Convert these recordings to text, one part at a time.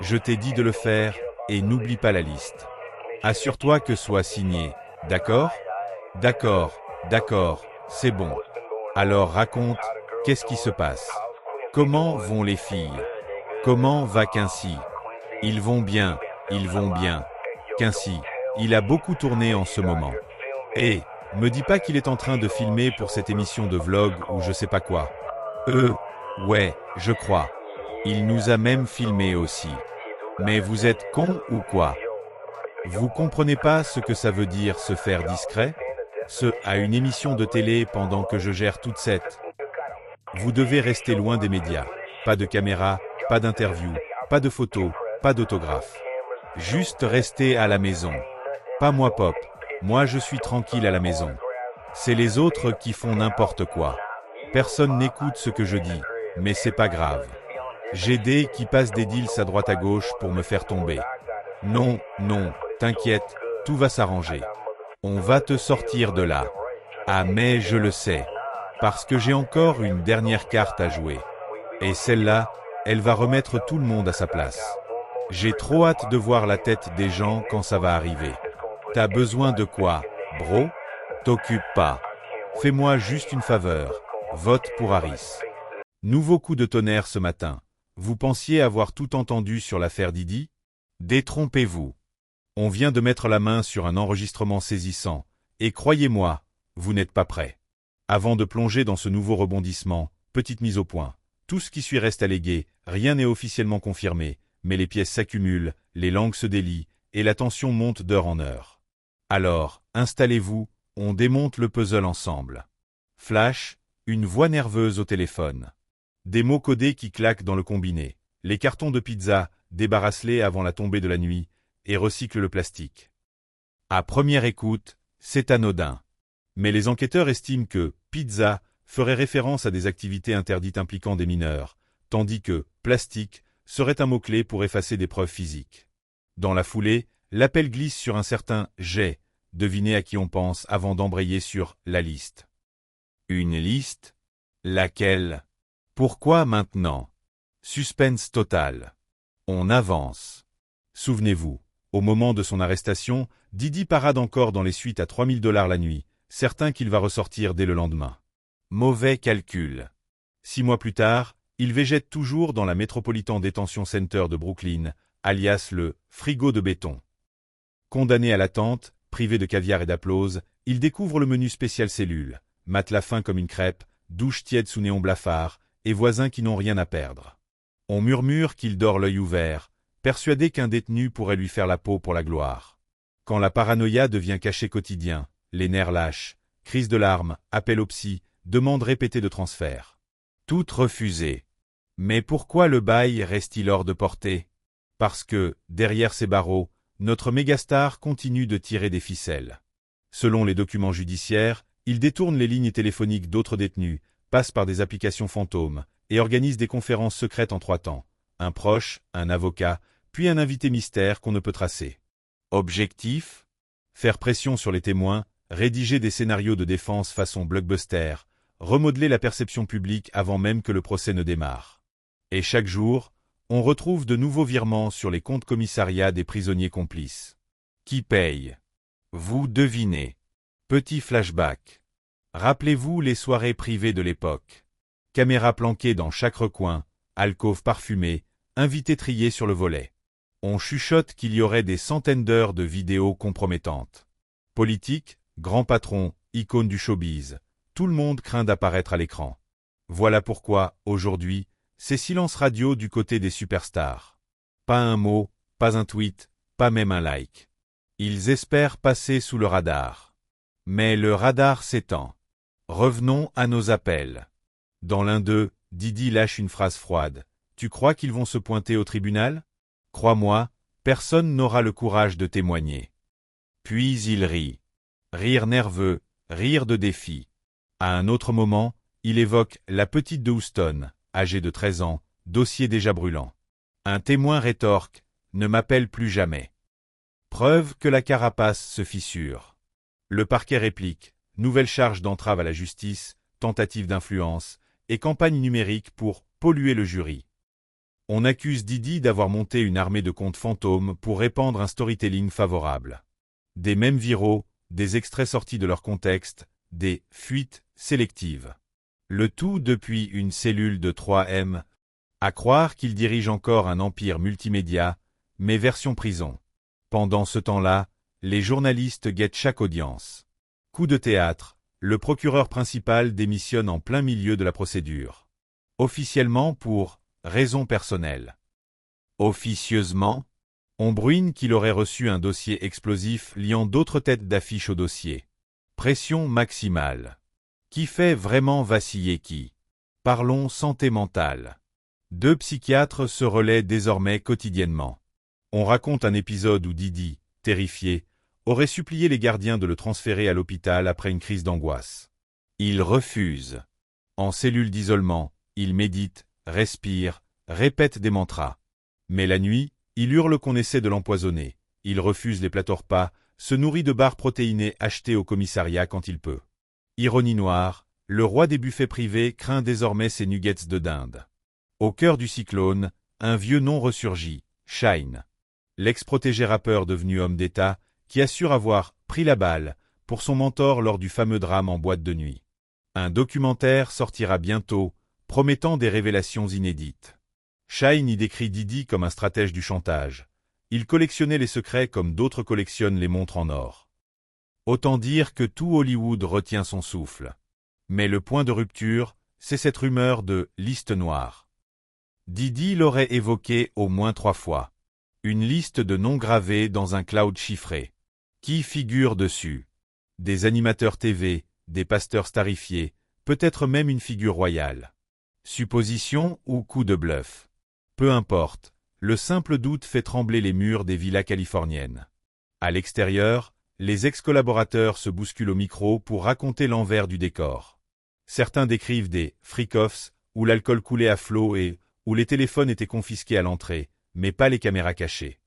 Je t'ai dit de le faire, et n'oublie pas la liste. Assure-toi que soit signé, d'accord? D'accord, d'accord, c'est bon. Alors raconte, qu'est-ce qui se passe? Comment vont les filles? Comment va Quincy? Ils vont bien, ils vont bien. Quincy, il a beaucoup tourné en ce moment. Et, me dis pas qu'il est en train de filmer pour cette émission de vlog ou je sais pas quoi. Ouais, je crois. Il nous a même filmé aussi. Mais vous êtes con ou quoi? Vous comprenez pas ce que ça veut dire se faire discret? À une émission de télé pendant que je gère toute cette. Vous devez rester loin des médias. Pas de caméra, pas d'interview, pas de photos, pas d'autographes. Juste rester à la maison. Pas moi Pop. Moi je suis tranquille à la maison. C'est les autres qui font n'importe quoi. Personne n'écoute ce que je dis, mais c'est pas grave. J'ai des qui passent des deals à droite à gauche pour me faire tomber. Non, non, t'inquiète, tout va s'arranger. On va te sortir de là. Ah mais je le sais. Parce que j'ai encore une dernière carte à jouer. Et celle-là, elle va remettre tout le monde à sa place. J'ai trop hâte de voir la tête des gens quand ça va arriver. T'as besoin de quoi, bro? T'occupe pas. Fais-moi juste une faveur. Vote pour Harris. Nouveau coup de tonnerre ce matin. Vous pensiez avoir tout entendu sur l'affaire Didi? Détrompez-vous. On vient de mettre la main sur un enregistrement saisissant, et croyez-moi, vous n'êtes pas prêts. Avant de plonger dans ce nouveau rebondissement, petite mise au point. Tout ce qui suit reste allégué, rien n'est officiellement confirmé, mais les pièces s'accumulent, les langues se délient, et la tension monte d'heure en heure. Alors, installez-vous, on démonte le puzzle ensemble. Flash, une voix nerveuse au téléphone. Des mots codés qui claquent dans le combiné. Les cartons de pizza, débarrasse-les avant la tombée de la nuit, et recycle le plastique. À première écoute, c'est anodin. Mais les enquêteurs estiment que « pizza » ferait référence à des activités interdites impliquant des mineurs, tandis que « plastique » serait un mot-clé pour effacer des preuves physiques. Dans la foulée, l'appel glisse sur un certain « J ». Devinez à qui on pense avant d'embrayer sur « la liste ». Une liste? Laquelle? Pourquoi maintenant? Suspense total. On avance. Souvenez-vous, au moment de son arrestation, Didi parade encore dans les suites à 3000 $ la nuit, certain qu'il va ressortir dès le lendemain. Mauvais calcul. 6 mois plus tard, il végète toujours dans la Metropolitan Detention Center de Brooklyn, alias le « frigo de béton ». Condamné à l'attente, privé de caviar et d'applause, il découvre le menu spécial cellule, matelas fin comme une crêpe, douche tiède sous néon blafard, et voisins qui n'ont rien à perdre. On murmure qu'il dort l'œil ouvert, persuadé qu'un détenu pourrait lui faire la peau pour la gloire. Quand la paranoïa devient cachet quotidien, les nerfs lâchent, crise de larmes, appel au psy, demande répétée de transfert. Toutes refusées. Mais pourquoi le bail reste-t-il hors de portée? Parce que, derrière ces barreaux, notre mégastar continue de tirer des ficelles. Selon les documents judiciaires, il détourne les lignes téléphoniques d'autres détenus, passe par des applications fantômes, et organise des conférences secrètes en 3 temps. Un proche, un avocat, puis un invité mystère qu'on ne peut tracer. Objectif? Faire pression sur les témoins, rédiger des scénarios de défense façon blockbuster, remodeler la perception publique avant même que le procès ne démarre. Et chaque jour, on retrouve de nouveaux virements sur les comptes commissariats des prisonniers complices. Qui paye? Vous devinez. Petit flashback. Rappelez-vous les soirées privées de l'époque. Caméras planquées dans chaque recoin, alcôves parfumées, invités triés sur le volet. On chuchote qu'il y aurait des centaines d'heures de vidéos compromettantes. Politiques, grands patrons, icônes du showbiz, tout le monde craint d'apparaître à l'écran. Voilà pourquoi, aujourd'hui, c'est silence radio du côté des superstars. Pas un mot, pas un tweet, pas même un like. Ils espèrent passer sous le radar. Mais le radar s'étend. Revenons à nos appels. Dans l'un d'eux, Didi lâche une phrase froide. Tu crois qu'ils vont se pointer au tribunal? Crois-moi, personne n'aura le courage de témoigner. Puis il rit. Rire nerveux, rire de défi. À un autre moment, il évoque la petite de Houston, âgée de 13 ans, dossier déjà brûlant. Un témoin rétorque, ne m'appelle plus jamais. Preuve que la carapace se fissure. Le parquet réplique, nouvelle charge d'entrave à la justice, tentative d'influence, et campagne numérique pour polluer le jury. On accuse Didi d'avoir monté une armée de comptes fantômes pour répandre un storytelling favorable. Des mèmes viraux, des extraits sortis de leur contexte, des « fuites » sélectives. Le tout depuis une cellule de 3M. À croire qu'il dirige encore un empire multimédia, mais version prison. Pendant ce temps-là, les journalistes guettent chaque audience. Coup de théâtre, le procureur principal démissionne en plein milieu de la procédure. Officiellement pour raisons personnelles. Officieusement, on bruine qu'il aurait reçu un dossier explosif liant d'autres têtes d'affiche au dossier. Pression maximale. Qui fait vraiment vaciller qui? Parlons santé mentale. 2 psychiatres se relaient désormais quotidiennement. On raconte un épisode où Didi, terrifié, aurait supplié les gardiens de le transférer à l'hôpital après une crise d'angoisse. Il refuse. En cellule d'isolement, il médite, respire, répète des mantras. Mais la nuit, il hurle qu'on essaie de l'empoisonner. Il refuse les plats repas, se nourrit de barres protéinées achetées au commissariat quand il peut. Ironie noire, le roi des buffets privés craint désormais ses nuggets de dinde. Au cœur du cyclone, un vieux nom ressurgit, Shine. L'ex-protégé rappeur devenu homme d'État, qui assure avoir « pris la balle » pour son mentor lors du fameux drame en boîte de nuit. Un documentaire sortira bientôt, promettant des révélations inédites. Shine y décrit Didi comme un stratège du chantage. Il collectionnait les secrets comme d'autres collectionnent les montres en or. Autant dire que tout Hollywood retient son souffle. Mais le point de rupture, c'est cette rumeur de « liste noire ». Didi l'aurait évoqué au moins 3 fois. Une liste de noms gravés dans un cloud chiffré. Qui figure dessus? Des animateurs TV, des pasteurs starifiés, peut-être même une figure royale. Supposition ou coup de bluff? Peu importe, le simple doute fait trembler les murs des villas californiennes. À l'extérieur, les ex-collaborateurs se bousculent au micro pour raconter l'envers du décor. Certains décrivent des « freak-offs » où l'alcool coulait à flot et où les téléphones étaient confisqués à l'entrée, mais pas les caméras cachées.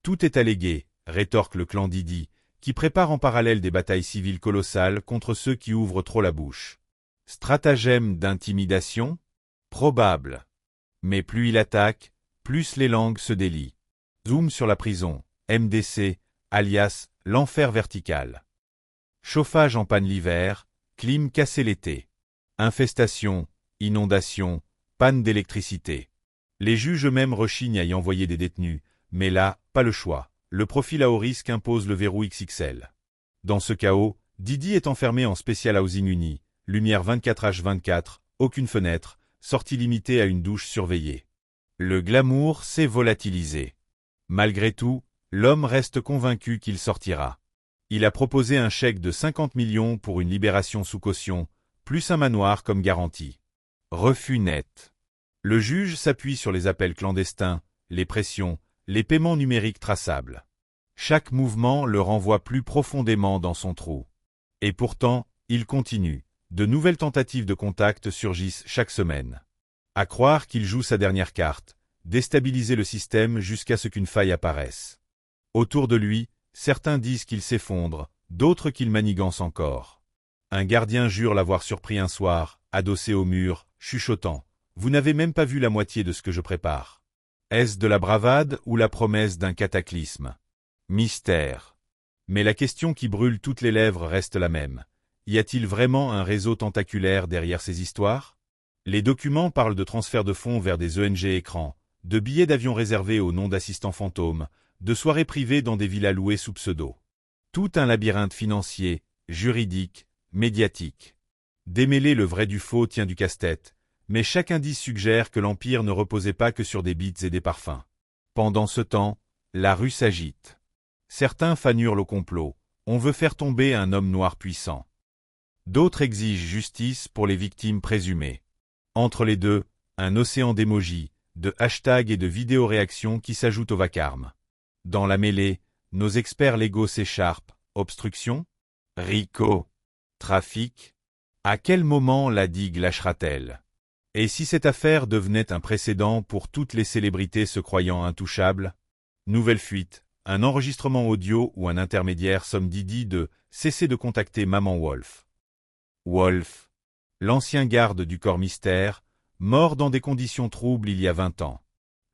Tout est allégué, rétorque le clan Didi, qui prépare en parallèle des batailles civiles colossales contre ceux qui ouvrent trop la bouche. Stratagème d'intimidation? Probable. Mais plus il attaque, plus les langues se délient. Zoom sur la prison, MDC, alias l'enfer vertical. Chauffage en panne l'hiver, clim cassé l'été. Infestation, inondation, panne d'électricité. Les juges eux-mêmes rechignent à y envoyer des détenus, mais là, pas le choix. Le profil à haut risque impose le verrou XXL. Dans ce chaos, Didi est enfermé en Special Housing Uni, lumière 24h24, aucune fenêtre, sortie limitée à une douche surveillée. Le glamour s'est volatilisé. Malgré tout, l'homme reste convaincu qu'il sortira. Il a proposé un chèque de 50 millions pour une libération sous caution, plus un manoir comme garantie. Refus net. Le juge s'appuie sur les appels clandestins, les pressions, les paiements numériques traçables. Chaque mouvement le renvoie plus profondément dans son trou. Et pourtant, il continue. De nouvelles tentatives de contact surgissent chaque semaine. À croire qu'il joue sa dernière carte, déstabiliser le système jusqu'à ce qu'une faille apparaisse. Autour de lui, certains disent qu'il s'effondre, d'autres qu'il manigance encore. Un gardien jure l'avoir surpris un soir, adossé au mur, chuchotant. Vous n'avez même pas vu la moitié de ce que je prépare. Est-ce de la bravade ou la promesse d'un cataclysme? Mystère. Mais la question qui brûle toutes les lèvres reste la même. Y a-t-il vraiment un réseau tentaculaire derrière ces histoires? Les documents parlent de transfert de fonds vers des ONG écrans, de billets d'avion réservés au nom d'assistants fantômes, de soirées privées dans des villas louées sous pseudo. Tout un labyrinthe financier, juridique, médiatique. Démêler le vrai du faux tient du casse-tête, mais chaque indice suggère que l'Empire ne reposait pas que sur des beats et des parfums. Pendant ce temps, la rue s'agite. Certains fanurent au complot, on veut faire tomber un homme noir puissant. D'autres exigent justice pour les victimes présumées. Entre les deux, un océan d'émojis, de hashtags et de vidéo-réactions qui s'ajoutent au vacarme. Dans la mêlée, nos experts légaux s'écharpent. Obstruction? RICO? Trafic? À quel moment la digue lâchera-t-elle? Et si cette affaire devenait un précédent pour toutes les célébrités se croyant intouchables? Nouvelle fuite, un enregistrement audio ou un intermédiaire somme Didi de « cesser de contacter Maman Wolf ». Wolf, l'ancien garde du corps mystère, mort dans des conditions troubles il y a 20 ans.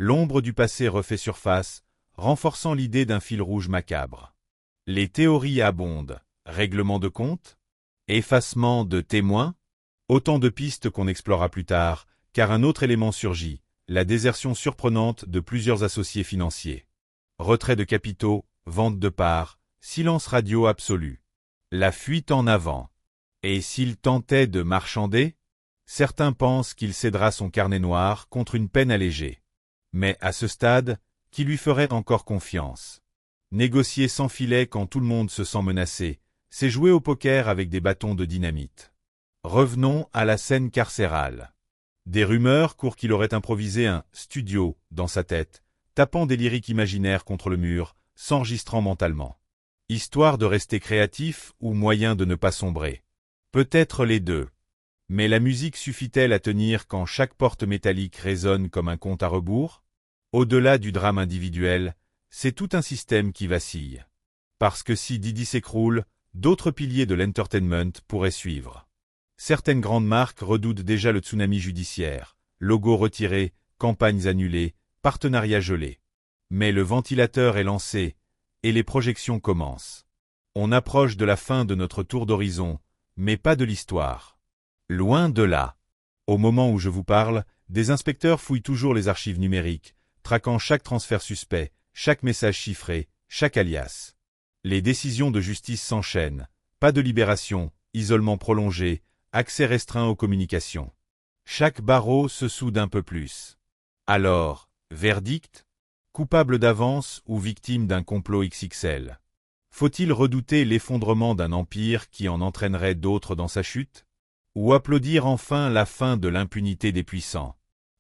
L'ombre du passé refait surface, renforçant l'idée d'un fil rouge macabre. Les théories abondent. Règlement de compte? Effacement de témoins? Autant de pistes qu'on explorera plus tard, car un autre élément surgit, la désertion surprenante de plusieurs associés financiers. Retrait de capitaux, vente de parts, silence radio absolu. La fuite en avant. Et s'il tentait de marchander? Certains pensent qu'il cédera son carnet noir contre une peine allégée. Mais à ce stade, qui lui ferait encore confiance? Négocier sans filet quand tout le monde se sent menacé, c'est jouer au poker avec des bâtons de dynamite. Revenons à la scène carcérale. Des rumeurs courent qu'il aurait improvisé un « studio » dans sa tête, tapant des lyriques imaginaires contre le mur, s'enregistrant mentalement. Histoire de rester créatif ou moyen de ne pas sombrer? Peut-être les deux. Mais la musique suffit-elle à tenir quand chaque porte métallique résonne comme un compte à rebours? Au-delà du drame individuel, c'est tout un système qui vacille. Parce que si Didi s'écroule, d'autres piliers de l'entertainment pourraient suivre. Certaines grandes marques redoutent déjà le tsunami judiciaire, logos retirés, campagnes annulées, partenariats gelés. Mais le ventilateur est lancé, et les projections commencent. On approche de la fin de notre tour d'horizon, mais pas de l'histoire. Loin de là. Au moment où je vous parle, des inspecteurs fouillent toujours les archives numériques, traquant chaque transfert suspect, chaque message chiffré, chaque alias. Les décisions de justice s'enchaînent. Pas de libération, isolement prolongé, accès restreint aux communications. Chaque barreau se soude un peu plus. Alors, verdict? Coupable d'avance ou victime d'un complot XXL? Faut-il redouter l'effondrement d'un empire qui en entraînerait d'autres dans sa chute? Ou applaudir enfin la fin de l'impunité des puissants?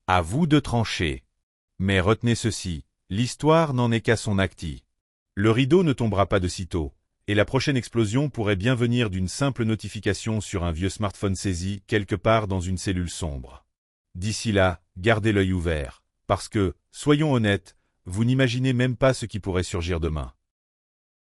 À vous de trancher. Mais retenez ceci, l'histoire n'en est qu'à son actis. Le rideau ne tombera pas de sitôt, et la prochaine explosion pourrait bien venir d'une simple notification sur un vieux smartphone saisi quelque part dans une cellule sombre. D'ici là, gardez l'œil ouvert, parce que, soyons honnêtes, vous n'imaginez même pas ce qui pourrait surgir demain.